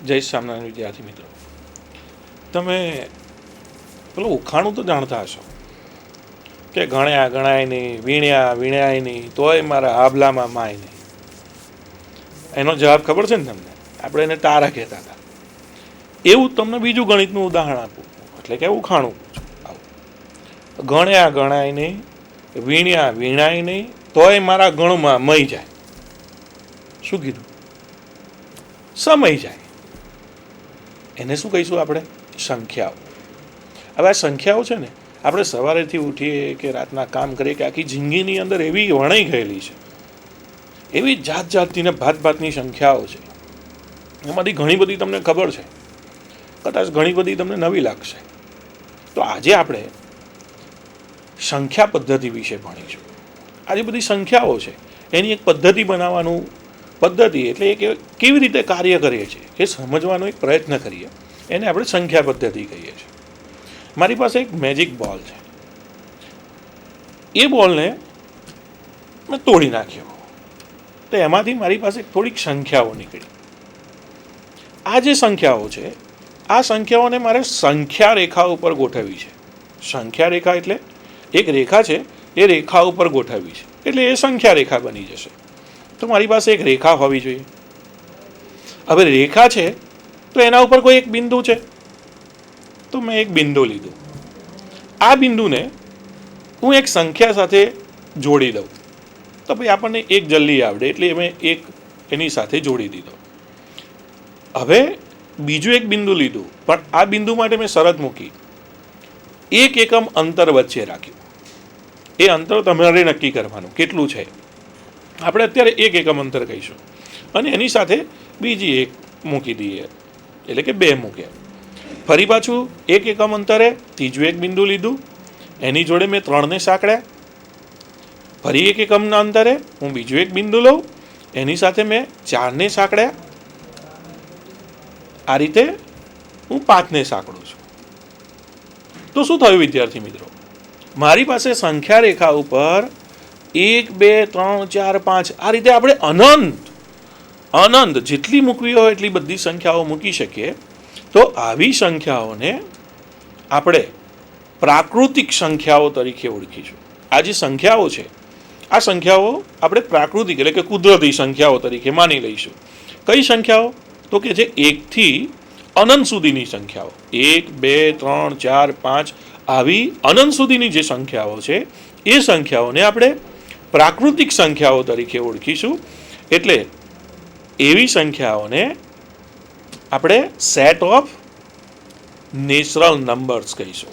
જય સ્વામિનારાયણ વિદ્યાર્થી મિત્રો, તમે પેલું ઉખાણું તો જાણતા હશો કે ગણ્યા ગણાય નહીં, વીણ્યા વીણાય નહીં, તોય મારા આભલામાં માય નહીં. એનો જવાબ ખબર છે ને તમને? આપણે એને તારા કહેતા હતા. એવું તમને બીજું ગણિતનું ઉદાહરણ આપું, એટલે કે ઉખાણું આવું, ગણ્યા ગણાય નહીં, વીણ્યા વીણાય નહીં, તોય મારા ગણમાં મય જાય. શું કીધું? સમય જાય. એને શું કહીશું આપણે? સંખ્યાઓ. હવે આ સંખ્યાઓ છે ને, આપણે સવારેથી ઉઠીએ કે રાતના કામ કરીએ કે આખી જિંદગીની અંદર એવી વણાઈ ગયેલી છે, એવી જાત જાતની ને ભાત ભાતની સંખ્યાઓ છે. એમાંથી ઘણી બધી તમને ખબર છે, કદાચ ઘણી બધી તમને નવી લાગશે. તો આજે આપણે સંખ્યા પદ્ધતિ વિશે ભણીશું. આજે બધી સંખ્યાઓ છે, એની એક પદ્ધતિ બનાવવાનું, પદ્ધતિ એટલે એ કેવી રીતે કાર્ય કરીએ છીએ એ સમજવાનો એક પ્રયત્ન કરીએ. એને આપણે સંખ્યા પદ્ધતિ કહીએ છીએ. મારી પાસે એક મેજિક બોલ છે. એ બોલને મેં તોડી નાખ્યો, તો એમાંથી મારી પાસે થોડીક સંખ્યાઓ નીકળી. આ જે સંખ્યાઓ છે, આ સંખ્યાઓને મારે સંખ્યા રેખા ઉપર ગોઠવવી છે. સંખ્યા રેખા એટલે એક રેખા છે, એ રેખા ઉપર ગોઠવવી છે, એટલે એ સંખ્યા રેખા બની જશે. તો મારી પાસે એક રેખા હોવી જોઈએ. હવે રેખા છે તો એના ઉપર કોઈ એક બિંદુ છે, તો મેં એક બિંદુ લીધું. આ બિંદુને હું એક સંખ્યા સાથે જોડી દઉં, તો ભાઈ આપણને એક જલ્દી આવડે એટલે મેં એક એની સાથે જોડી દીધો. હવે બીજું એક બિંદુ લીધું, પણ આ બિંદુ માટે મેં શરત મૂકી, એક એકમ અંતર વચ્ચે રાખ્યું. એ અંતર તમારે નક્કી કરવાનું કેટલું છે. આપણે અત્યારે એક એકમ અંતર કહીશું અને એની સાથે બીજી એક મૂકી દઈએ, એટલે કે બે મૂક્યા. ફરી પાછું એક એકમ અંતરે ત્રીજું એક બિંદુ લીધું, એની જોડે મેં 3ને સાંકળ્યા. ફરી એક એકમના અંતરે હું બીજું એક બિંદુ લઉં, એની સાથે મેં 4ને સાંકળ્યા. આ રીતે હું 5ને સાંકળું છું. તો શું થયું વિદ્યાર્થી મિત્રો? મારી પાસે સંખ્યા રેખા ઉપર 1, 2, 3, 4, 5 આ રીતે આપણે અનંત જેટલી મૂકવી હોય એટલી બધી સંખ્યાઓ મૂકી શકીએ. તો આવી સંખ્યાઓને આપણે પ્રાકૃતિક સંખ્યાઓ તરીકે ઓળખીશું. આ જે સંખ્યાઓ છે, આ સંખ્યાઓ આપણે પ્રાકૃતિક એટલે કે કુદરતી સંખ્યાઓ તરીકે માની લઈશું. કઈ સંખ્યાઓ? તો કે જે 1થી અનંત સુધીની સંખ્યાઓ, 1, 2, 3, 4, 5 આવી અનંત સુધીની જે સંખ્યાઓ છે, એ સંખ્યાઓને આપણે પ્રાકૃતિક સંખ્યાઓ તરીકે ઓળખીશું. એટલે એવી સંખ્યાઓને આપણે સેટ ઓફ નેચરલ નંબર્સ કહીશું.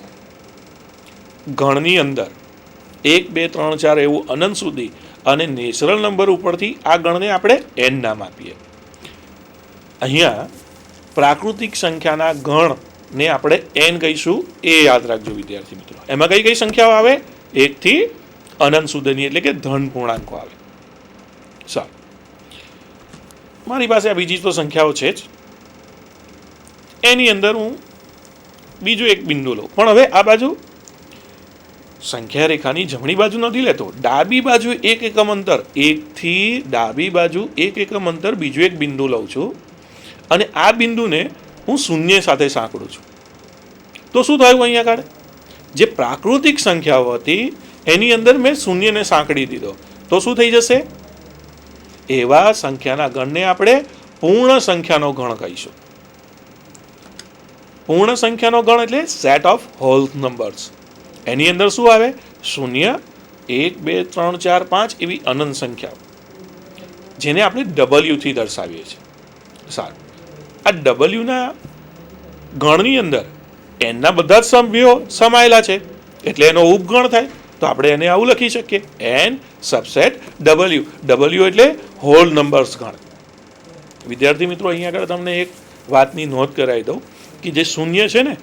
ગણની અંદર 1, 2, 3, 4 એવું અનંત સુધી અને નેચરલ નંબર ઉપરથી આ ગણને આપણે n નામ આપીએ. અહીંયા પ્રાકૃતિક સંખ્યાના ગણને આપણે n કહીશું, એ યાદ રાખજો વિદ્યાર્થી મિત્રો. એમાં કઈ કઈ સંખ્યાઓ આવે? 1 થી અનંત સુધીની એટલે કે ધન પૂર્ણાંકો આવે. સારું, મારી પાસે આ બીજી તો સંખ્યાઓ છે જ. એની અંદર હું બીજું એક બિંદુ લઉં, પણ હવે આ બાજુ સંખ્યા રેખાની જમણી બાજુ નથી લેતો, ડાબી બાજુ એક એકમ અંતર, 1 થી ડાબી બાજુ એક એકમ અંતર બીજું એક બિંદુ લઉં છું અને આ બિંદુને હું શૂન્ય સાથે સાંકળું છું. તો શું થયું? અહીંયા આગળ જે પ્રાકૃતિક સંખ્યાઓ હતી એની અંદર મેં શૂન્યને સાંકળી દીધો. તો શું થઈ જશે? એવા સંખ્યાના ગણને આપણે પૂર્ણ સંખ્યાનો ગણ કહીશું. પૂર્ણ સંખ્યાનો ગણ એટલે સેટ ઓફ હોલ નંબર્સ. એની અંદર શું આવે? શૂન્ય, 1, 2, 3, 4, 5 એવી અનંત સંખ્યાઓ, જેને આપણે W થી દર્શાવીએ છીએ. સારું, આ ડબલ્યુના ગણની અંદર એનના બધા જ સભ્યો સમાયેલા છે, એટલે એનો ઉપગણ થાય. તો આપણે એને આવું લખી શકીએ, n સબસેટ W. W એટલે હોલ નંબર્સ ગણ. વિદ્યાર્થી મિત્રો, અહીંયા આગળ તમને એક વાતની નોંધ કરાવી દઉં કે જે શૂન્ય છે ને,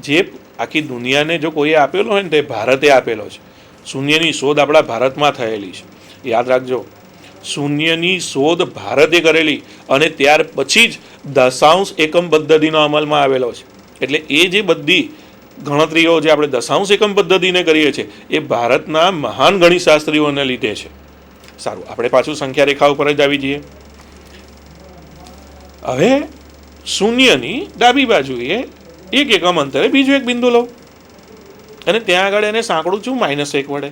જે આખી દુનિયાને જો કોઈએ આપેલો હોય ને, તે ભારતે આપેલો છે. શૂન્યની શોધ આપણા ભારતમાં થયેલી છે, યાદ રાખજો. શૂન્યની શોધ ભારતે કરેલી અને ત્યાર પછી જ દશાંશ એકમ પદ્ધતિનો અમલમાં આવેલો છે. એટલે એ જે બધી ગણતરીઓ જે આપણે દશાંશ એકમ પદ્ધતિને કરીએ છીએ, એ ભારતના મહાન ગણિતશાસ્ત્રીઓને લીધે છે. સારું, આપણે પાછું સંખ્યા રેખા ઉપર જ આવી જઈએ. હવે શૂન્યની ડાબી બાજુએ એક એકમ અંતરે બીજું એક બિંદુ લઉં અને ત્યાં આગળ એને સાંકળું છું -1 વડે.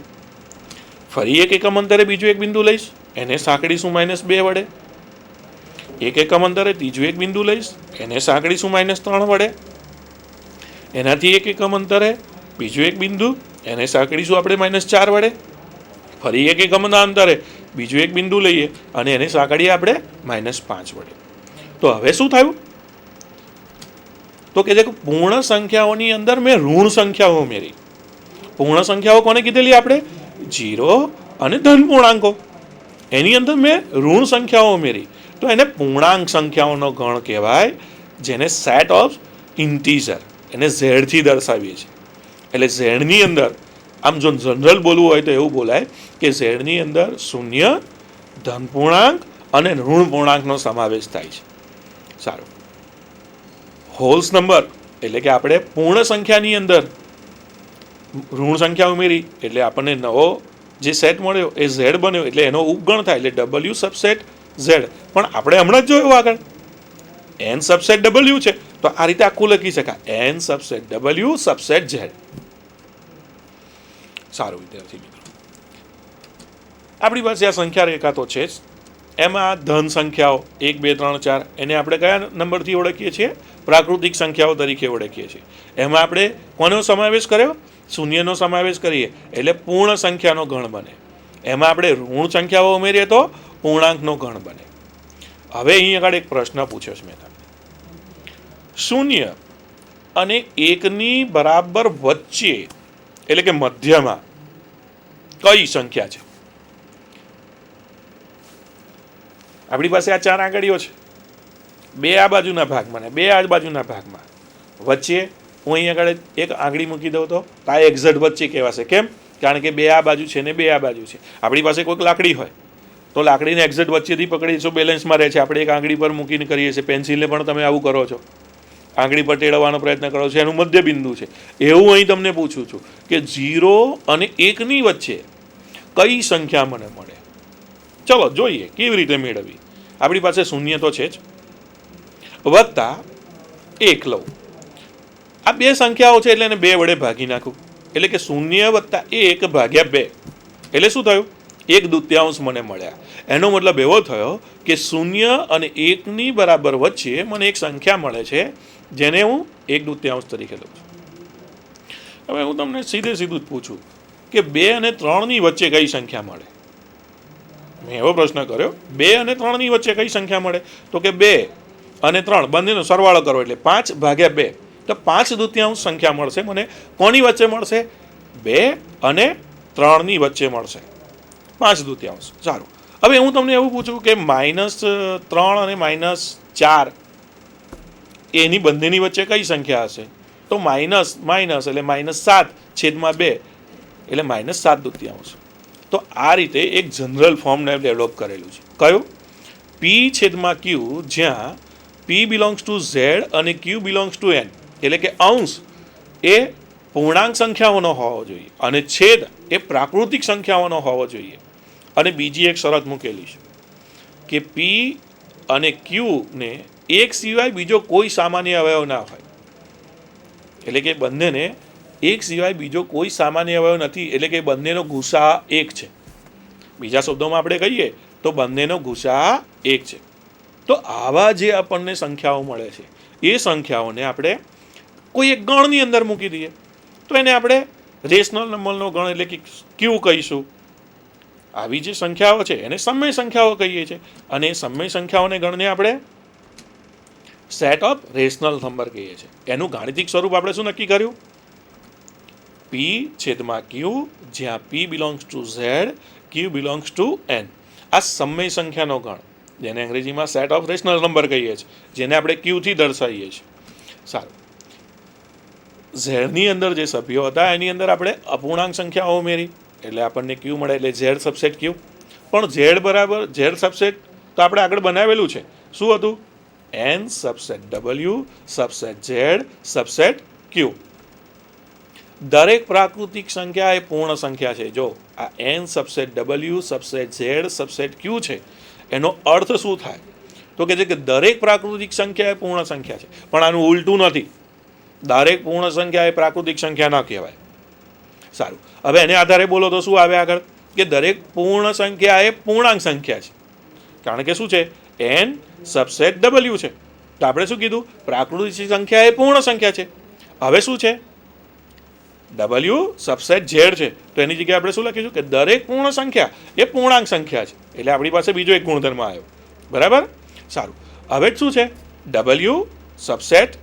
ફરી એક એકમ અંતરે બીજું એક બિંદુ લઈશ, એને સાંકળીશું -2 વડે. એક એકમ અંતરે ત્રીજું એક બિંદુ લઈશ, એને સાંકળીશું -3 વડે. એનાથી એક એકમ અંતરે બીજું એક બિંદુ, એને સાંકળીશું આપણે -4 વડે. ફરી એક એકમના અંતરે બીજું એક બિંદુ લઈએ અને એને સાંકળીએ આપણે -5 વડે. તો હવે શું થયું? તો કે છે પૂર્ણ સંખ્યાઓની અંદર મેં ઋણ સંખ્યાઓ ઉમેરી. પૂર્ણ સંખ્યાઓ કોને કીધેલી આપણે? 0 અને ધન પૂર્ણાંકો. એની અંદર મેં ઋણ સંખ્યાઓ ઉમેરી, તો એને પૂર્ણાંક સંખ્યાઓનો ગણ કહેવાય, જેને સેટ ઓફ ઇન્ટીજર, એને ઝેડથી દર્શાવીએ છીએ. એટલે ઝેડની અંદર આમ જો જનરલ બોલવું હોય તો એવું બોલાય કે ઝેડની અંદર શૂન્ય, ધન પૂર્ણાંક અને ઋણ પૂર્ણાંકનો સમાવેશ થાય છે. સારું. હોલ્સ નંબર એટલે કે આપણે પૂર્ણ સંખ્યાની અંદર ઋણ સંખ્યા ઉમેરી એટલે આપણને નવો જે સેટ મળ્યો એ ઝેડ બન્યો, એટલે એનો ઉપગણ થાય એટલે W સબસેટ ઝેડ. પણ આપણે હમણાં જ જોયું આગળ n સબસેટ W છે, તો આ રીતે આખું લખી શકાય n subset W subset Z. સારું વિદ્યાર્થી મિત્રો, આપણી પાસે આ સંખ્યા રેખા તો છે જ. એમાં ધન સંખ્યાઓ 1 2 3 4 એને આપણે કયા નંબરથી ઓળખીએ છીએ? પ્રાકૃતિક સંખ્યાઓ તરીકે ઓળખીએ છીએ. એમાં આપણે કોનો સમાવેશ કર્યો? શૂન્યનો સમાવેશ કરીએ એટલે પૂર્ણ સંખ્યાનો ગણ બને. એમાં આપણે ઋણ સંખ્યાઓ ઉમેરીએ તો પૂર્ણાંકનો ગણ બને. હવે અહીં આગળ એક પ્રશ્ન પૂછ્યો છે મેં તમને. 0 અને 1ની બરાબર વચ્ચે એટલે કે મધ્યમાં કઈ સંખ્યા છે? આપણી પાસે આ 4 આંગળીઓ છે, 2 આ બાજુના ભાગમાં ને 2 આ બાજુના ભાગમાં. વચ્ચે હું અહીં આગળ એક આંગળી મૂકી દઉં તો આ એક્ઝેક્ટ વચ્ચે કહેવાશે. કેમ? કારણ કે 2 આ બાજુ છે ને 2 આ બાજુ છે. આપણી પાસે કોઈક લાકડી હોય તો લાકડીને એક્ઝેક્ટ વચ્ચેથી પકડીશું, બેલેન્સમાં રહે છે. આપણે એક આંગળી પર મૂકીને કરીએ છીએ. પેન્સિલને પણ તમે આવું કરો છો, આંગળી પર ટેળવવાનો પ્રયત્ન કરો છો, એનું મધ્ય બિંદુ છે. એવું અહીં તમને પૂછું છું કે 0 અને 1ની વચ્ચે કઈ સંખ્યા મને મળે? ચલો જોઈએ કેવી રીતે મેળવવી. આપણી પાસે શૂન્ય તો છે જ, વત્તા 1 લઉં. આ બે સંખ્યાઓ છે એટલે એને 2 વડે ભાગી નાખું, એટલે કે 0 વત્તા 1 ભાગ્યા 2 એટલે શું થયું? 1/2 મને મળ્યા. એનો મતલબ એવો થયો કે 0 અને 1ની બરાબર વચ્ચે મને એક સંખ્યા મળે છે, જેને હું 1/2 તરીકે લઉં છું. હવે હું તમને સીધું જ પૂછું કે 2 અને 3ની વચ્ચે કઈ સંખ્યા મળે? મેં એવો પ્રશ્ન કર્યો, 2 અને 3ની વચ્ચે કઈ સંખ્યા મળે? તો કે 2 અને 3 બંનેનો સરવાળો કરો એટલે 5 ભાગ્યા 2, તો 5/2 સંખ્યા મળશે મને. કોની વચ્ચે મળશે? 2 અને 3ની વચ્ચે મળશે 5/2. સારું. હવે હું તમને એવું પૂછું કે -3 અને -4 એની બંનેની વચ્ચે કઈ સંખ્યા હશે? તો માઇનસ એટલે -7/2 એટલે -7/2. તો આ રીતે એક જનરલ ફોર્મને ડેવલપ કરેલું છે. કયું? P/Q, જ્યાં P બિલોંગ્સ ટુ Z અને Q બિલોંગ્સ ટુ N, એટલે કે અંશ એ પૂર્ણાંક સંખ્યાઓનો હોવો જોઈએ અને છેદ એ પ્રાકૃતિક સંખ્યાઓનો હોવો જોઈએ. અને બીજી એક શરત મૂકેલી છે કે P અને Q ને એક સિવાય બીજો કોઈ સામાન્ય અવયવ ના હોય, એટલે કે બંનેને એક સિવાય બીજો કોઈ સામાન્ય અવયવ નથી, એટલે કે બંનેનો ગુસા 1 છે. બીજા શબ્દોમાં આપણે કહીએ તો બંનેનો ગુસા 1 છે. તો આવા જે આપણને સંખ્યાઓ મળે છે એ સંખ્યાઓને આપણે કોઈ એક ગણની અંદર મૂકી દઈએ તો એને આપણે રેશનલ નંબરનો ગણ એટલે કે Q કહીશું. આવી જે સંખ્યાઓ છે એને સમય સંખ્યાઓ કહીએ છીએ, અને સમય સંખ્યાઓને ગણને આપણે સેટ ઓફ રેશનલ નંબર કહીએ છીએ. એનું ગાણિતિક સ્વરૂપ આપણે શું નક્કી કર્યું? P/Q, જ્યાં P belongs to Z, Q belongs to N. આ સમય સંખ્યાનો ગણ, જેને અંગ્રેજીમાં સેટ ઓફ રેશનલ નંબર કહીએ છીએ, જેને આપણે Qથી દર્શાવીએ છીએ. સારું. ઝેડની અંદર જે સભ્યો હતા એની અંદર આપણે અપૂર્ણાંક સંખ્યાઓ ઉમેરી એટલે આપણને Q મળે, એટલે Z સબસેટ Q. પણ Z બરાબર Z સબસેટ તો આપણે આગળ બનાવેલું છે. શું હતું? N subset W subset Z subset Q. દરેક પ્રાકૃતિક સંખ્યા એ પૂર્ણ સંખ્યા છે. જો આ N subset W subset Z subset Q છે, એનો અર્થ શું થાય? તો કે છે કે દરેક પ્રાકૃતિક સંખ્યા એ પૂર્ણ સંખ્યા છે, પણ આનું ઉલટું નથી. દરેક પૂર્ણ સંખ્યા એ પ્રાકૃતિક સંખ્યા ન કહેવાય. સારું, હવે એને આધારે બોલો તો શું આવે આગળ? કે દરેક પૂર્ણ સંખ્યા એ પૂર્ણાંક સંખ્યા છે, કારણ કે શું છે? n સબસેટ w છે. તો આપણે શું કીધું? પ્રાકૃતિક સંખ્યા એ પૂર્ણ સંખ્યા છે. હવે શું છે? w સબસેટ z છે. તો એની જગ્યાએ આપણે શું લખીશું? કે દરેક પૂર્ણ સંખ્યા એ પૂર્ણાંક સંખ્યા છે. એટલે આપણી પાસે બીજો એક ગુણધર્મ આવ્યો. બરાબર? સારું, હવે શું છે? w સબસેટ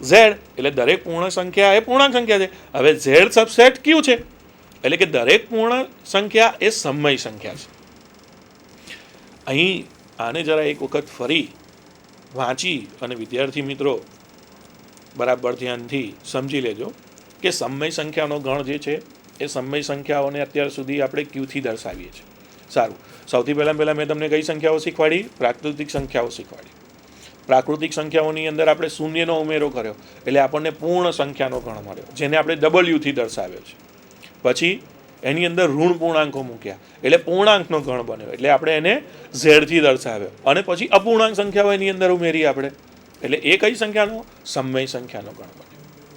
z એટલે દરેક પૂર્ણ સંખ્યા એ પૂર્ણાંક સંખ્યા છે. હવે z સબસેટ q છે, એટલે કે દરેક પૂર્ણ સંખ્યા એ સમય સંખ્યા છે. અહીં આને જરા એક વખત ફરી વાંચી અને વિદ્યાર્થી મિત્રો બરાબર ધ્યાનથી સમજી લેજો કે સમય સંખ્યાનો ગણ જે છે એ સમય સંખ્યાઓને અત્યાર સુધી આપણે ક્યુથી દર્શાવીએ છીએ. સારું, સૌથી પહેલાં મેં તમને કઈ સંખ્યાઓ શીખવાડી? પ્રાકૃતિક સંખ્યાઓ શીખવાડી. પ્રાકૃતિક સંખ્યાઓની અંદર આપણે શૂન્યનો ઉમેરો કર્યો એટલે આપણને પૂર્ણ સંખ્યાનો ગણ મળ્યો, જેને આપણે ડબલ્યુથી દર્શાવ્યો છે. પછી એની અંદર ઋણ પૂર્ણાંકો મૂક્યા એટલે પૂર્ણાંકનો ગણ બન્યો, એટલે આપણે એને ઝેડથી દર્શાવ્યો. અને પછી અપૂર્ણાંક સંખ્યાઓ એની અંદર ઉમેરી આપણે, એટલે એ કઈ સંખ્યાનો? સમય સંખ્યાનો ગણ બન્યો.